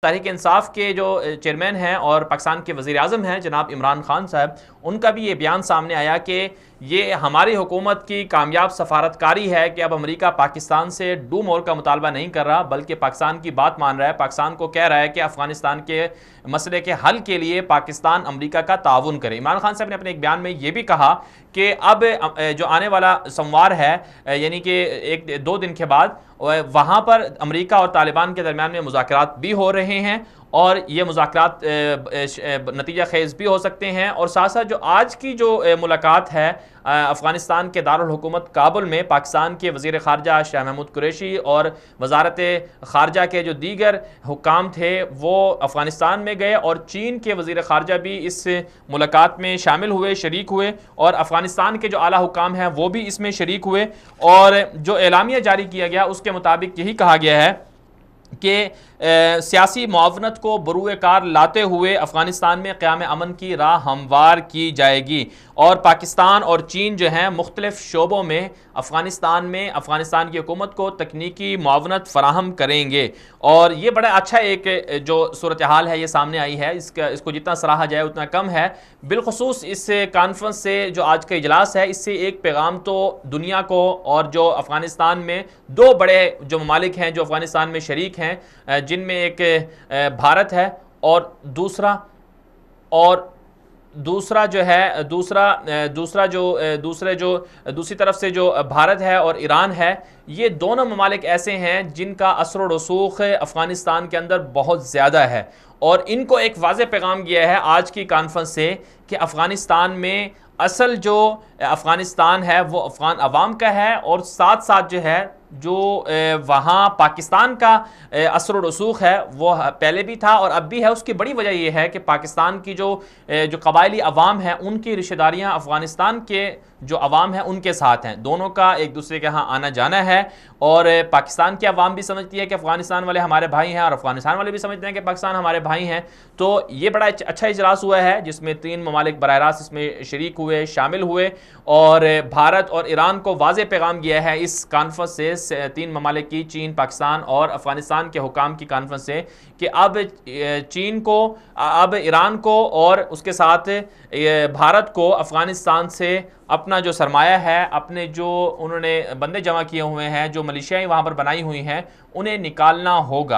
تحریک انصاف کے جو چیئرمین ہیں اور پاکستان کے وزیر اعظم ہیں جناب عمران خان صاحب، ان کا بھی یہ بیان سامنے آیا کہ یہ ہماری حکومت کی کامیاب سفارتکاری ہے کہ اب امریکہ پاکستان سے ڈو مور کا مطالبہ نہیں کر رہا بلکہ پاکستان کی بات مان رہا ہے، پاکستان کو کہہ رہا ہے کہ افغانستان کے مسئلے کے حل کے لیے پاکستان امریکہ کا تعاون کرے۔ عمران خان صاحب نے اپنے ایک بیان میں یہ بھی کہا کہ اب جو آنے والا سوموار ہے، یعنی کہ ایک دو دن کے بعد، وہاں پر امریکہ اور طالبان کے درمیان میں مذاکرات بھی ہو رہے ہیں اور یہ مذاکرات نتیجہ خیز بھی ہو سکتے ہیں، اور ساتھ ساتھ جو آج کی جو ملاقات ہے افغانستان کے دارالحکومت کابل میں، پاکستان کے وزیر خارجہ شاہ محمود قریشی اور وزارت خارجہ کے جو دیگر حکام تھے وہ افغانستان میں گئے، اور چین کے وزیر خارجہ بھی اس ملاقات میں شامل ہوئے، شریک ہوئے، اور افغانستان کے جو اعلیٰ حکام ہیں وہ بھی اس میں شریک ہوئے، اور جو اعلامیہ جاری کیا گیا اس کے مطابق یہی کہا گیا ہے کہ سیاسی معاونت کو بروئے کار لاتے ہوئے افغانستان میں قیام امن کی راہ ہموار کی جائے گی، اور پاکستان اور چین جو ہیں مختلف شعبوں میں افغانستان کی حکومت کو تکنیکی معاونت فراہم کریں گے۔ اور یہ بڑا اچھا ایک جو صورتحال ہے یہ سامنے آئی ہے، اس کو جتنا سراہا جائے اتنا کم ہے۔ بالخصوص اس کانفرنس سے جو آج کا اجلاس ہے، اس سے ایک پیغام تو دنیا کو، اور جو افغانستان میں دو بڑے جو ممالک ہیں جو افغانستان میں شریک ہیں، جن میں ایک بھارت ہے اور دوسری طرف سے جو بھارت ہے اور ایران ہے، یہ دونوں ممالک ایسے ہیں جن کا اثر و رسوخ افغانستان کے اندر بہت زیادہ ہے، اور ان کو ایک واضح پیغام گیا ہے آج کی کانفرنس سے کہ افغانستان میں اصل جو افغانستان ہے وہ افغان عوام کا ہے، اور ساتھ ساتھ جو ہے جو وہاں پاکستان کا اثر و رسوخ ہے وہ پہلے بھی تھا اور اب بھی ہے۔ اس کی بڑی وجہ یہ ہے کہ پاکستان کی جو قبائلی عوام ہیں ان کی رشتہ داریاں افغانستان کے جو عوام ہیں ان کے ساتھ ہیں، دونوں کا ایک دوسرے کے ہاں آنا جانا ہے، اور پاکستان کی عوام بھی سمجھتی ہے کہ افغانستان والے ہمارے بھائی ہیں، اور افغانستان والے بھی سمجھتے ہیں کہ پاکستان ہمارے بھائی ہیں۔ تو یہ بڑا اچھا اجلاس ہوا ہے جس میں 3 ممالک براہ راست اس میں شریک ہوئے، شامل ہوئے، اور بھارت اور ایران کو واضح پیغام گیا ہے اس کانفرنس سے، 3 ممالک کی، چین، پاکستان اور افغانستان کے حکام کی کانفرنس سے، کہ اب ایران کو اور اس کے ساتھ بھارت کو افغانستان سے اپنا جو سرمایہ ہے، اپنے جو انہوں نے بندے جمع کیے ہوئے ہیں، جو ملیشیاں وہاں پر بنائی ہوئی ہیں، انہیں نکالنا ہوگا۔